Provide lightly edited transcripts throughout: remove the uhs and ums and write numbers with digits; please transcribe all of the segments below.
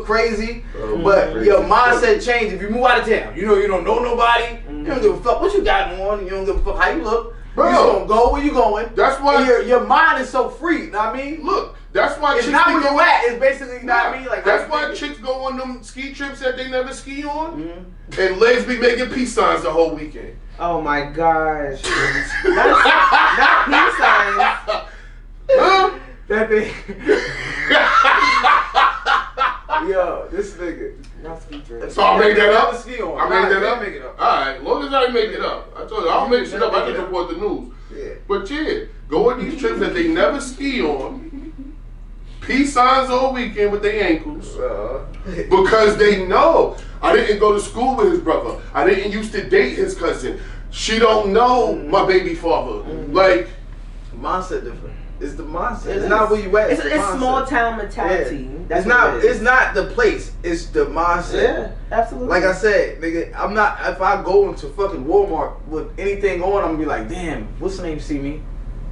look crazy, but your mindset changed. If you move out of town, you know you don't know nobody. You don't give a fuck what you got on. You don't give a fuck how you look. Bro, you just gonna go where you going. That's why your mind is so free. You know what I mean? Look, that's why it's not where you at. It's basically, you know what I mean? Like that's why chicks go on them ski trips that they never ski on, and legs be making peace signs the whole weekend. Oh my gosh! not peace signs. That thing. Yo, this nigga. Not ski trips. So I made that up. Ski on. I made that up. Make it up. All right, as long as I make it up. I told you I don't make shit up. I just report the news. Yeah. But yeah, go on these trips that they never ski on. Peace signs all weekend with their ankles. Because they know. I didn't go to school with his brother. I didn't used to date his cousin. She don't know my baby father. Like, mindset different. It's the mindset. It's not where you at. It's small town mentality. Yeah. That's it's not the place. It's the mindset. Yeah, absolutely. Like I said, nigga, I'm not. If I go into fucking Walmart with anything on, I'm gonna be like, damn, what's the name? See me?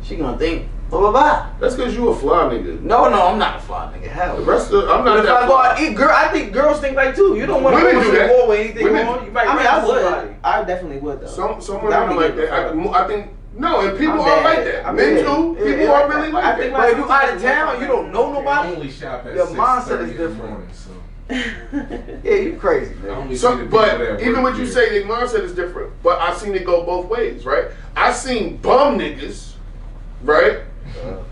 She gonna think blah blah blah. That's because you a fly nigga. No, I'm not a fly nigga. Hell, the rest of I'm not but that. If I go out eat, girl, I think girls think like too. You don't want to go to the mall with anything on. You might I would. I definitely would though. Some women like that. I think. No, and people are like that. Men too. People are really like that. But if you out of town, you don't know nobody. Only shop at your mindset is different. Morning, so. Yeah, you crazy, man. So, but even what you say, their mindset is different. But I've seen it go both ways, right? I seen bum niggas, right,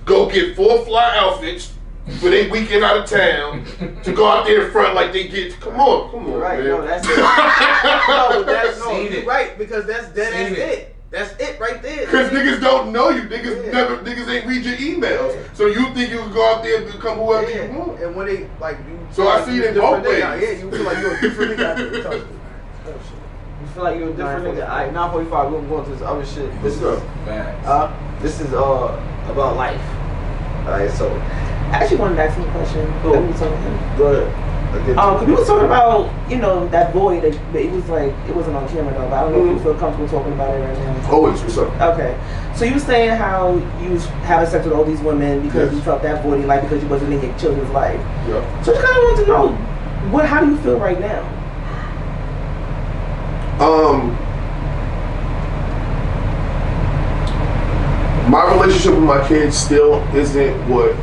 go get 4 fly outfits for they weekend out of town to go out there in front like they get. Come on, right? Man. No, that's it. You're right because that's it. That's it right there. Because niggas don't know you. Niggas ain't read your emails. Yeah. So you think you can go out there and become whoever you want. And when they like you, so I see it in both ways. Yeah, you feel like you're a different nigga. You feel like you're a different nigga. Alright, 9:45. We're going to this other shit. This is about life. Alright, so I actually wanted to ask him a question. Go ahead. Cause we was talking about, that void. It was like it wasn't on camera though. But I don't know if you feel comfortable talking about it right now. Always, what's up? Okay, so you were saying how you was having sex with all these women because you felt that void in life because you wasn't in your children's life. Yeah. So I just kind of wanted to know, how do you feel right now? My relationship with my kids still isn't what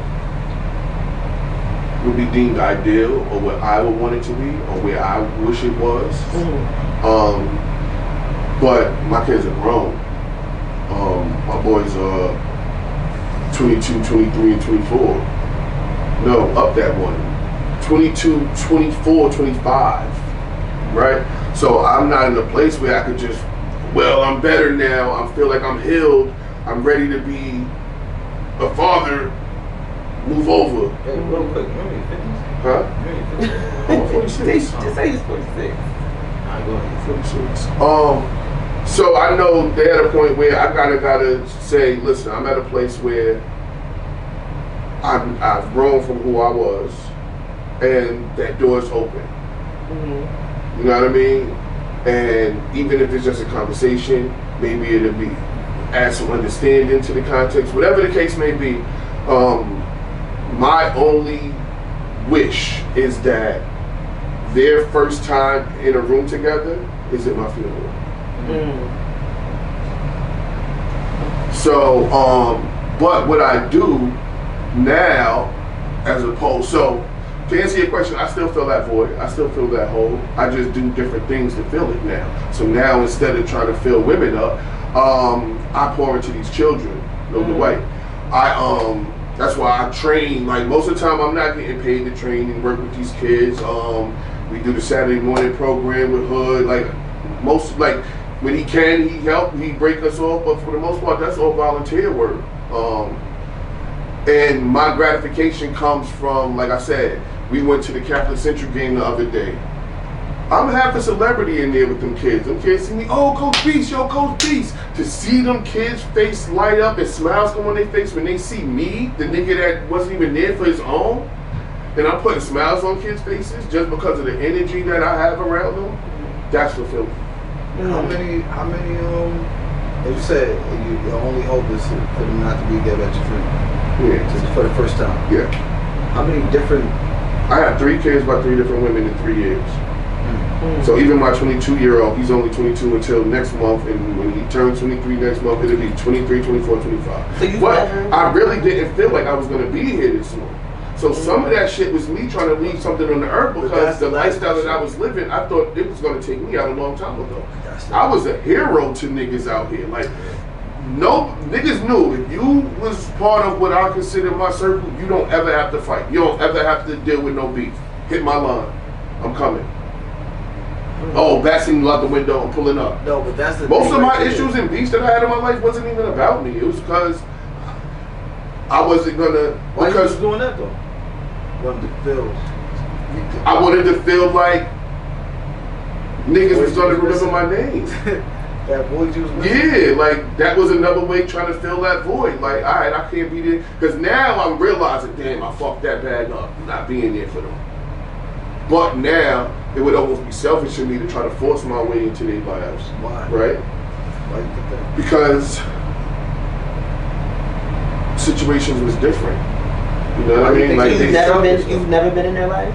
would be deemed ideal or what I would want it to be or where I wish it was. But my kids are grown. My boys are 22, 23, and 24. No, up that one. 22, 24, 25. Right? So I'm not in a place where I could just, I'm better now. I feel like I'm healed. I'm ready to be a father. Move over. Hey, real quick, you in your 50s? Huh? I'm 46. Just say he's 46. Alright, go ahead. 46. So I know they're at a point where I gotta say, listen, I'm at a place where I've grown from who I was, and that door's open. You know what I mean? And even if it's just a conversation, maybe it'll be add some understanding to the context, whatever the case may be. My only wish is that their first time in a room together is at my funeral. So, but what I do now, as opposed, so to answer your question, I still feel that void. I still feel that hole. I just do different things to fill it now. So now instead of trying to fill women up, I pour into these children. No way. That's why I train. Like most of the time, I'm not getting paid to train and work with these kids. We do the Saturday morning program with Hood. Like when he can, he help. He break us off. But for the most part, that's all volunteer work. And my gratification comes from, like I said, we went to the Catholic Central game the other day. I'm half a celebrity in there with them kids. Them kids see me, oh, Coach Beast, yo, Coach Beast. To see them kids' face light up and smiles come on their face when they see me, the nigga that wasn't even there for his own, and I'm putting smiles on kids' faces just because of the energy that I have around them, that's fulfilling. How many, as you said, your only hope is for them not to be there at your funeral. Yeah. Just for the first time. Yeah. How many different I have 3 kids by 3 different women in 3 years. So even my 22-year-old, he's only 22 until next month, and when he turns 23 next month, it'll be 23, 24, 25. So but I really didn't feel like I was gonna be here this long. So some of that shit was me trying to leave something on the earth because the lifestyle that I was living, I thought it was gonna take me out a long time ago. I was a hero to niggas out here. Like, no niggas knew if you was part of what I consider my circle, you don't ever have to fight. You don't ever have to deal with no beef. Hit my line, I'm coming. Oh, bashing you out the window and pulling up. No, but that's the most of my issues and beefs that I had in my life wasn't even about me. It was because I wasn't gonna. Why you was doing that though? Wanted to feel. I wanted to feel like niggas was gonna remember my name. That void you was yeah, like that was another way trying to fill that void. Like, all right, I can't be there because now I'm realizing, damn, I fucked that bag up, not being there for them. But now it would almost be selfish of me to try to force my way into their lives. Why? Right? Why you think that? Because situations was different. You know what I mean? Like you've never been in their life?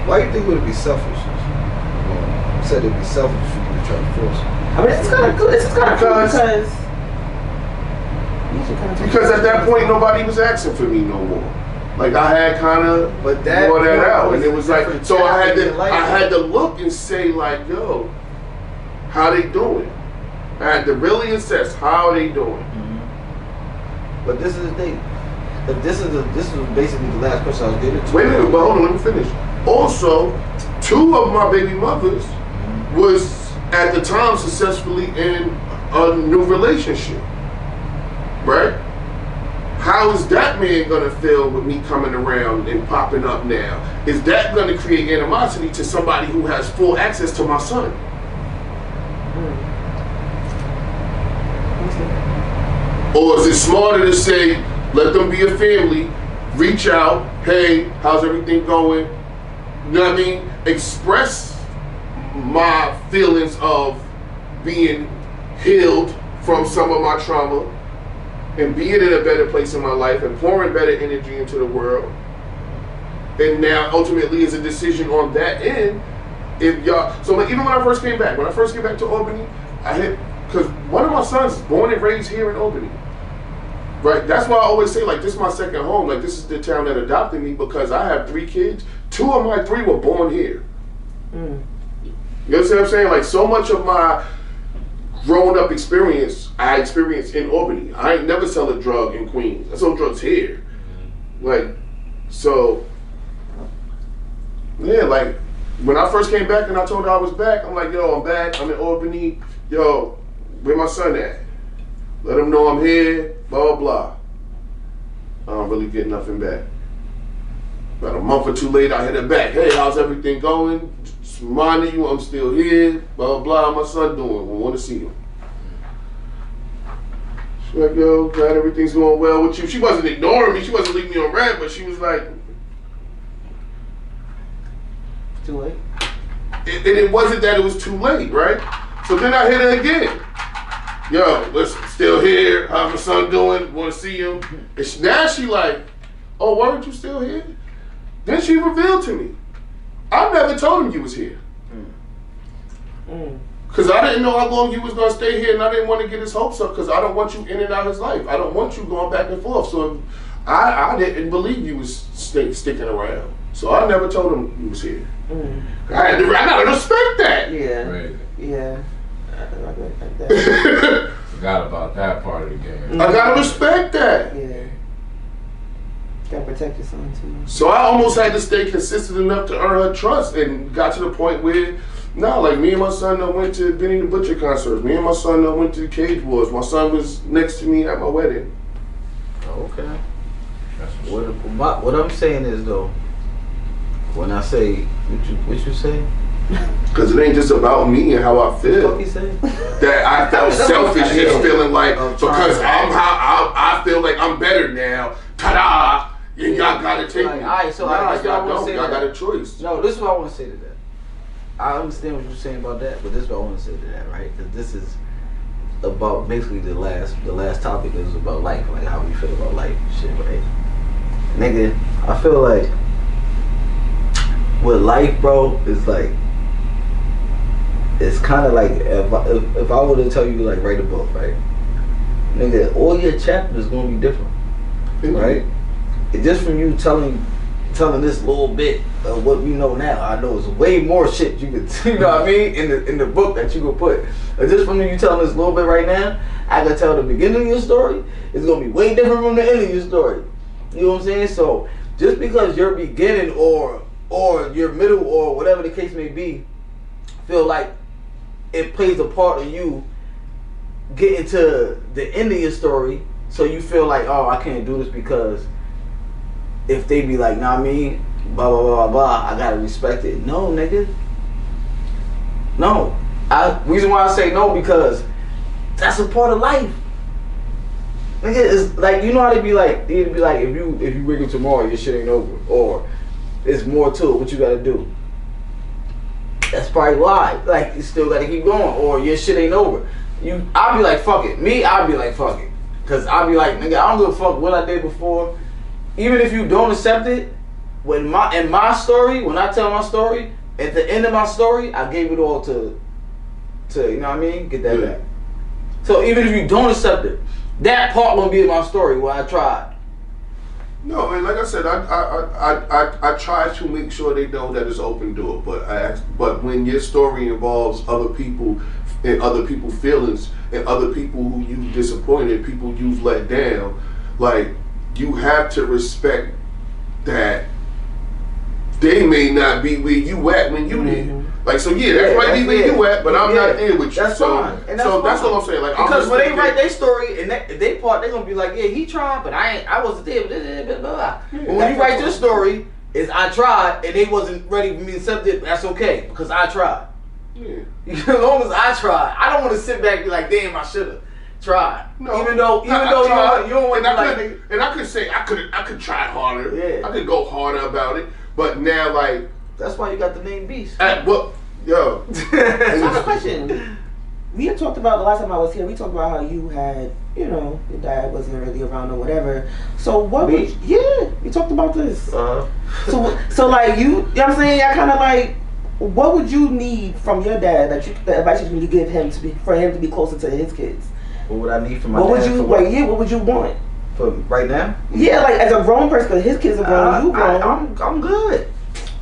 Why do you think it would be selfish? You said it'd be selfish for you to try to force it. I mean, it's kind of cool. It's kind of cool because at that point nobody was asking for me no more. Like I had kind of wore that out, and it was like, so I had to look and say like, yo, how they doing? I had to really assess how they doing. Mm-hmm. But this is the thing. If this is basically the last question I was getting to. Wait a minute, but hold on, let me finish. Also, 2 of my baby mothers was at the time successfully in a new relationship, right? How is that man gonna feel with me coming around and popping up now? Is that gonna create animosity to somebody who has full access to my son? Or is it smarter to say, let them be a family, reach out, hey, how's everything going? You know what I mean? Express my feelings of being healed from some of my trauma and being in a better place in my life and pouring better energy into the world. And now ultimately is a decision on that end. If y'all, so like even when I first came back to Albany, because one of my sons is born and raised here in Albany. Right, that's why I always say like this is my second home. Like this is the town that adopted me because I have 3 kids. 2 of my 3 were born here. You know what I'm saying? Like so much of my growing up experience, I experienced in Albany. I ain't never sell a drug in Queens. I sold drugs here. Like, so, yeah, like when I first came back and I told her I was back, I'm like, yo, I'm back. I'm in Albany. Yo, where my son at? Let him know I'm here. Blah, blah, blah. I don't really get nothing back. About a month or 2 later, I hit her back. Hey, how's everything going? Just reminding you I'm still here. Blah, blah, blah. My son doing. We want to see him. She's like, yo, glad everything's going well with you. She wasn't ignoring me. She wasn't leaving me on red, but she was like... Too late? And it wasn't that it was too late, right? So then I hit her again. Yo, listen, still here. How's my son doing? Want to see him? And now she like, oh, weren't you still here? Then she revealed to me, I never told him you was here. Because I didn't know how long you was going to stay here, and I didn't want to get his hopes up because I don't want you in and out of his life. I don't want you going back and forth. So I didn't believe you was sticking around. So I never told him you was here. I got to respect that. Yeah. Right. Yeah. Forgot about that part of the game. I gotta respect that. Yeah. Gotta protect your son too. So I almost had to stay consistent enough to earn her trust, and got to the point where, like me and my son went to Benny the Butcher concerts. Me and my son went to the Cage Wars. My son was next to me at my wedding. Okay. What I'm saying is though, when I say what you say. Because it ain't just about me and how I feel. What you say? That I felt selfish, just feeling like because I feel like I'm better now. Ta-da! And y'all gotta take me. Alright, so y'all don't. Y'all got a choice. No, this is what I want to say to that. I understand what you're saying about that, but this is what I want to say to that, right? Because this is about basically the last topic is about life, like how we feel about life and shit, right? Nigga, I feel like with life, bro, is like, it's kind of like if I were to tell you like write a book, right? Nigga, all your chapters gonna be different, right? Just from you telling this little bit of what we know now, I know it's way more shit you could, you know what I mean, in the book that you could put. Just from you telling this little bit right now, I could tell the beginning of your story is gonna be way different from the end of your story. You know what I'm saying? So just because your beginning or your middle or whatever the case may be, feel like it plays a part of you getting to the end of your story, so you feel like, oh, I can't do this because if they be like, nah, me, blah, blah, blah, blah, I gotta respect it. No, nigga. No. Reason why I say no, because that's a part of life. Nigga, it's like, you know how they be like, if you wake up tomorrow, your shit ain't over. Or there's more to it, what you gotta do. That's probably why. Like, you still gotta keep going, or your shit ain't over. I'll be like, fuck it. Me, I'll be like, fuck it. Cause I'll be like, nigga, I don't give a fuck what I did before. Even if you don't accept it, in my story, when I tell my story, at the end of my story, I gave it all to you know what I mean? Get that back. So even if you don't accept it, that part won't be in my story where I tried. No, and like I said, I try to make sure they know that it's open door. But when your story involves other people and other people's feelings and other people who you've disappointed, people you've let down, like, you have to respect that they may not be where you at when you did. Like, so yeah, that might be where you at, but I'm not there with you. That's fine. And so that's what I'm saying. Like, because when they write their story and they part, they're gonna be like, yeah, he tried, but I wasn't there. Blah, blah, blah. But when you write your story, is I tried and they wasn't ready for me to accept it. That's okay because I tried. Yeah. As long as I tried, I don't want to sit back and be like, damn, I should've tried. No, even though you don't want to like. And I could say I could try harder. Yeah. I could go harder about it. But now, like, that's why you got the name Beast. Yo. So I have a question. We had talked about the last time I was here. We talked about how you had, your dad wasn't really around or whatever. So what? We talked about this. So like you know what I'm saying? I kind of like. What would you need from your dad that advice you would give him for him to be closer to his kids? What would I need from my dad? What would you want? For right now? Yeah, like as a grown person, because his kids are grown, you grown. I'm good.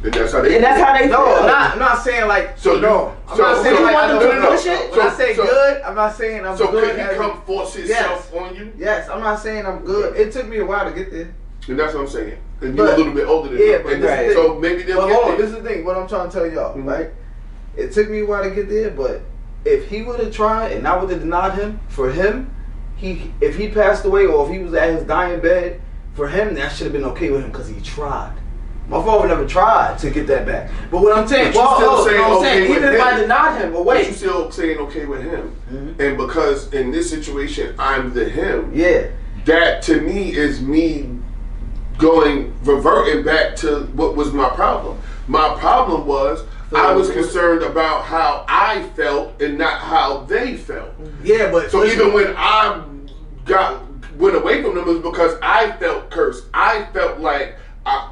And that's how they feel. No, I'm not saying like I'm not saying like I know push it. When I say good, I'm not saying I'm good. So can he come force himself on you? Yes, I'm not saying I'm good. It took me a while to get there. And that's what I'm saying. And you're a little bit older than him. But so maybe they'll get there. This is the thing. What I'm trying to tell y'all, right? It took me a while to get there, but if he would have tried and I would have denied him, for him, if he passed away or if he was at his dying bed, for him that should have been okay with him because he tried. My father never tried to get that back. But what I'm saying, even if I denied him away, but you still saying okay with him, and because in this situation I'm the him. Yeah, that to me is me reverting back to what was my problem. My problem was I was concerned about how I felt and not how they felt. Yeah, but so even when I went away from them, it was because I felt cursed. I felt like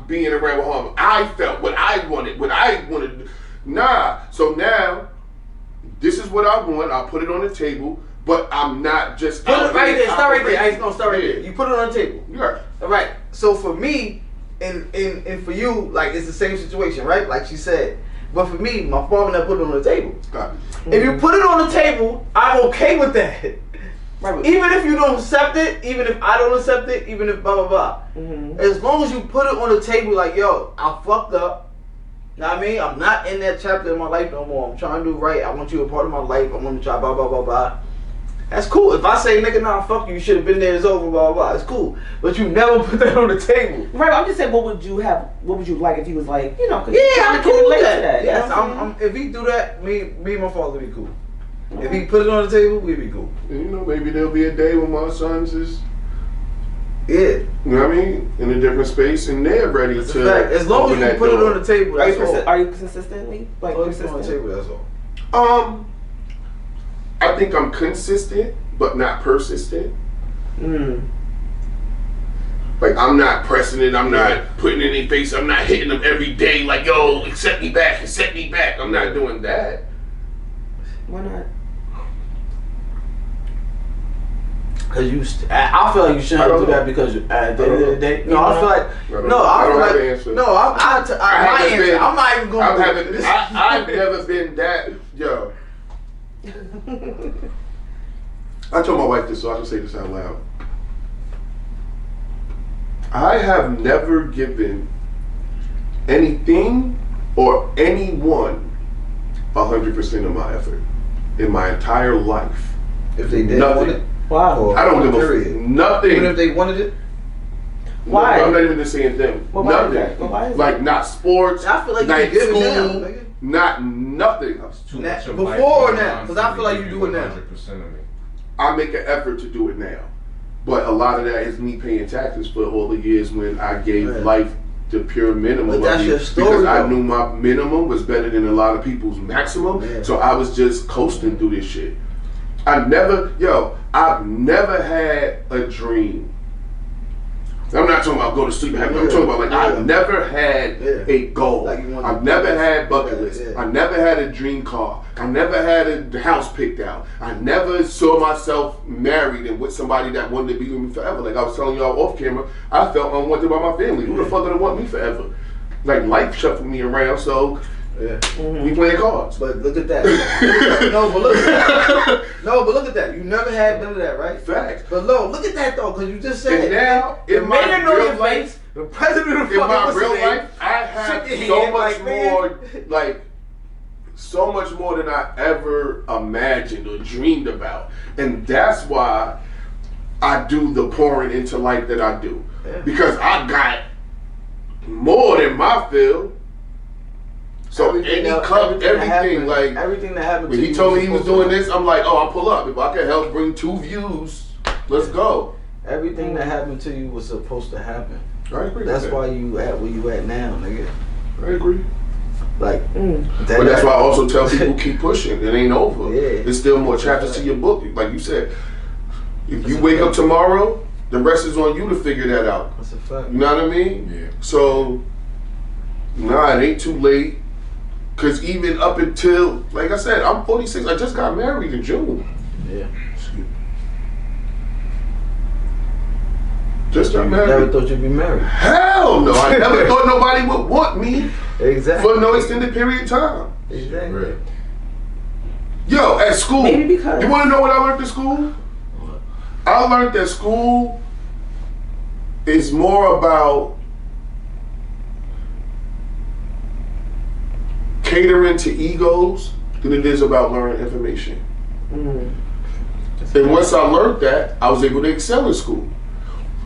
being around with harm. I felt what I wanted. Nah. So now, this is what I want. I'll put it on the table. But I'm not just put it right there. Start right there. I ain't gonna start right there. You put it on the table. Yeah. All right. So for me, and for you, like it's the same situation, right? Like she said. But for me, my father never put it on the table. Got it. If you put it on the table, I'm okay with that. Right. Even if you don't accept it, even if I don't accept it, even if blah blah blah. As long as you put it on the table, like yo, I fucked up. Know what I mean? I'm not in that chapter of my life no more. I'm trying to do right. I want you a part of my life. I want to try blah blah blah blah. That's cool. If I say, nigga, nah, fuck you should have been there, it's over, blah, blah, blah. It's cool. But you never put that on the table. Right, I'm just saying, what would you like if he was like, cause I'm cool with that. Yes, if he do that, me and my father be cool. If he put it on the table, we'd be cool. Maybe there'll be a day when my sons is, you know what I mean, in a different space, and they're ready that's to. As long as you put it on the table, that's all. Are you consistently persistent? On the table, that's all. I think I'm consistent, but not persistent. Like, I'm not pressing it. I'm not putting it in their face. I'm not hitting them every day. Like, yo, accept me back. I'm not doing that. Why not? Because I feel like you shouldn't do that because at the end of the day, no, I feel like, I'm not even going to do this. I've never been that, yo. I told my wife this, so I can say this out loud. I have never given anything or anyone 100% of my effort in my entire life. If they didn't want it? Wow. I don't give a nothing. Even if they wanted it? Why? No, I'm not even just saying them. Well, nothing. Like not sports, I feel like not you give school, it now, not nothing. Before or now? Because I feel like you do it now. I make an effort to do it now. But a lot of that is me paying taxes for all the years when I gave life the pure minimum. But that's your story, because I though. knew my minimum was better than a lot of people's maximum. Yeah. So I was just coasting through this shit. I've never had a dream. I'm not talking about go to sleep. I'm talking about I've never had a goal. I've never had bucket list. I never had a dream car. I never had a house picked out. I never saw myself married and with somebody that wanted to be with me forever. Like I was telling y'all off camera, I felt unwanted by my family. Who the fuck gonna want me forever? Like life shuffled me around, so we playing cards. But look at that. No, but look at that. You never had none of that, right? Facts. But look at that though, because you just said and now in my real life, the president of in my real life, I have so much more, so much more than I ever imagined or dreamed about, and that's why I do the pouring into life that I do, because I got more than my fill. So everything that happened. When he told me he was doing this, I'm like, oh, I'll pull up. If I can help bring 2 views, let's go. Everything that happened to you was supposed to happen. I agree. That's why you at where you at now, nigga. I agree. Like, but that's why I also tell people keep pushing. It ain't over. Yeah. There's still more chapters to your book. Like you said, if you wake up tomorrow, the rest is on you to figure that out. That's a fact. You know what I mean? Yeah. So, it ain't too late. Because even up until, like I said, I'm 46. I just got married in June. Yeah. Just got married. Never thought you'd be married. Hell no. I never thought nobody would want me for no extended period of time. Exactly. Right. Yo, at school. Maybe because. You want to know what I learned at school? What? I learned that school is more about catering to egos than it is about learning information. And once I learned that, I was able to excel in school.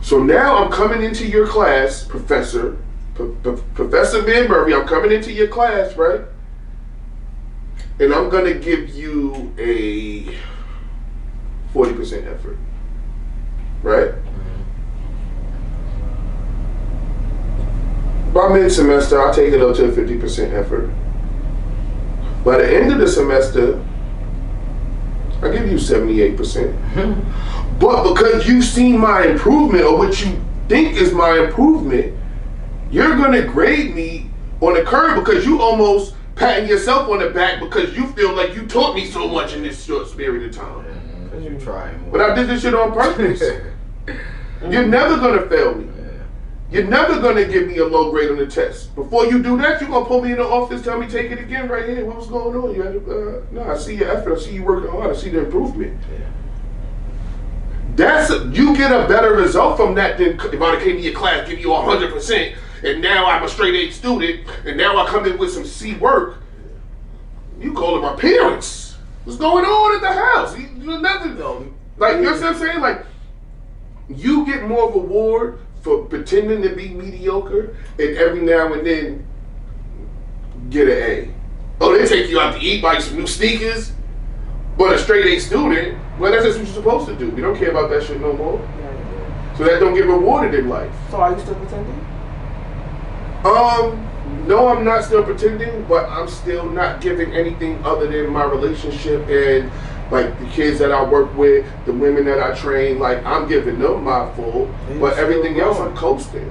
So now I'm coming into your class, Professor Van Murray, I'm coming into your class, right? And I'm going to give you a 40% effort, right? By mid-semester, I'll take it up to a 50% effort. By the end of the semester, I give you 78%. But because you've seen my improvement, or what you think is my improvement, you're gonna grade me on the curve because you almost patting yourself on the back because you feel like you taught me so much in this short period of time. Because you're trying more. But I did this shit on purpose. You're never gonna fail me. You're never gonna give me a low grade on the test. Before you do that, you're gonna pull me in the office, tell me take it again right here. What was going on? You had to, no, I see your effort. I see you working hard. I see the improvement. You get a better result from that than if I came to your class, give you 100%, and now I'm a straight A student, and now I come in with some C work. You call it my parents. What's going on at the house? You nothing. Like, you know what I'm saying? Like, you get more of a reward for pretending to be mediocre and every now and then get an A. Oh, they take you out to eat, buy some new sneakers, but a straight A student, well, that's just what you're supposed to do. We don't care about that shit no more. So that don't get rewarded in life. So are you still pretending? No, I'm not still pretending, but I'm still not giving anything other than my relationship and Like the kids that I work with, the women that I train, like I'm giving them my full, but everything else I'm coasting.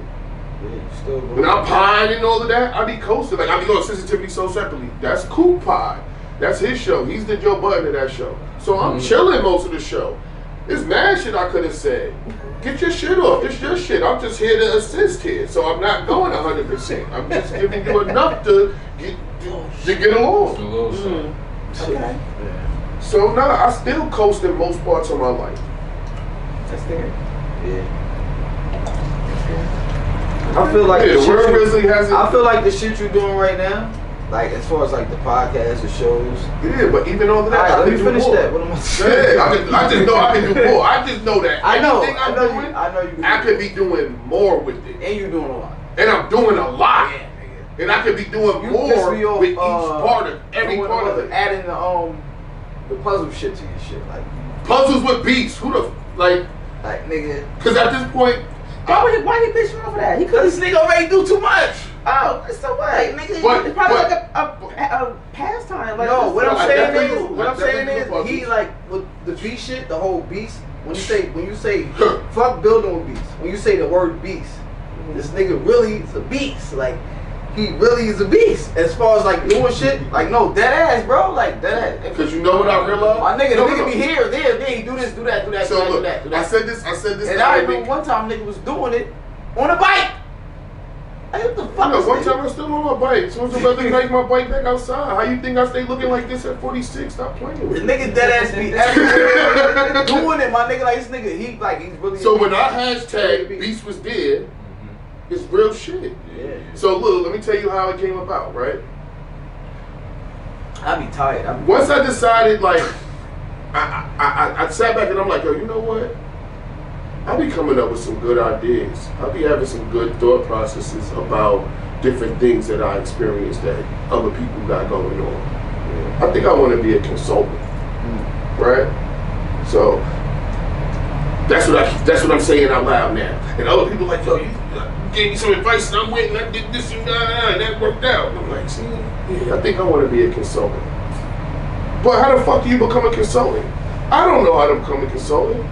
When I'm pieing and all of that, I be coasting. Like I be going sensitivity so separately. That's Cool Pie. That's his show. He's the Joe Budden of that show. So I'm chilling most of the show. There's mad shit I could have said. Get your shit off. It's your shit. I'm just here to assist here. So I'm not going 100%. I'm just giving you enough to get along. Okay. Yeah. So I still coast in most parts of my life. That's fair. Yeah. I feel like the word really hasn't. I feel like the shit you're doing right now, like as far as like the podcast, the shows. Yeah, but even all of that, Let me finish more. that. What am I saying? Yeah, I just know I can do more. I just know that I know you can I could be doing more with it. And you're doing a lot. And I'm doing a lot. Yeah, nigga. And I could be doing more with each part of every part of it. Adding the puzzle shit to your shit, like puzzles with beats. Who the like nigga? Because at this point, Why he bitching off of that? He could. Cause this nigga already do too much. Oh, so what? Like, nigga, It's probably like a pastime. Like, no, what I'm saying definitely is, do he like with the beast shit, the whole beast. When you say fuck building with beast, when you say the word beast, this nigga really is a beast. Like he really is a beast as far as like doing shit. Like no, dead ass, bro. Like dead ass. because you know what I realized? My nigga, the nigga be here, there, he do this, do that, do that, So do look, that, do that. I said this. And I remember one time nigga was doing it on a bike. Like, what the fuck? I know, is one this? time I'm still on my bike. So I'm about to take my bike back outside. How you think I stay looking like this at 46? Stop playing The with me. nigga dead ass be everywhere doing it, my nigga. Like this nigga, he's really. So when I hashtag Beast was dead, it's real shit. Yeah. So look, let me tell you how it came about, right? I be tired. Once I decided, like, I sat back and I'm like, yo, you know what? I be coming up with some good ideas. I be having some good thought processes about different things that I experienced that other people got going on. Yeah. I think I want to be a consultant, right? So that's what I'm saying out loud now. And other people like, yo, you gave me some advice and I went and I did this and that worked out. And I'm like, see, yeah, I think I want to be a consultant. But how the fuck do you become a consultant? I don't know how to become a consultant.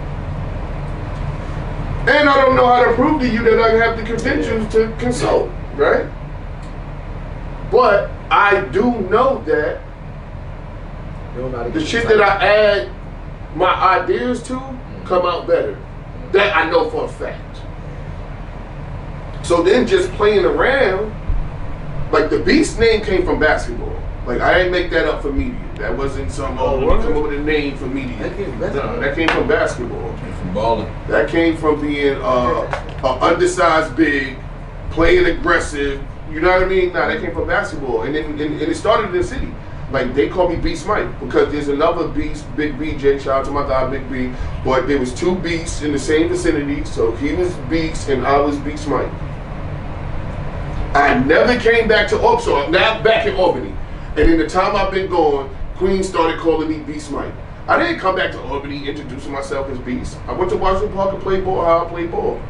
And I don't know how to prove to you that I have the credentials to consult, right? But I do know that the shit that I add my ideas to come out better. That I know for a fact. So then just playing around, like the Beast name came from basketball. Like I didn't make that up for media. That wasn't some let me come up with a name for media. That came from basketball. From balling. That came from being an undersized big, playing aggressive. You know what I mean? Nah, that came from basketball, and it started in the city. Like they call me Beast Mike because there's another Beast, Big BJ. Shout out to my guy Big B. But there was two Beasts in the same vicinity, so he was Beast and I was Beast Mike. I never came back to Albany. So now I'm back in Albany, and in the time I've been gone, Queen started calling me Beast Mike. I didn't come back to Albany introducing myself as Beast. I went to Washington Park and played ball how I played ball.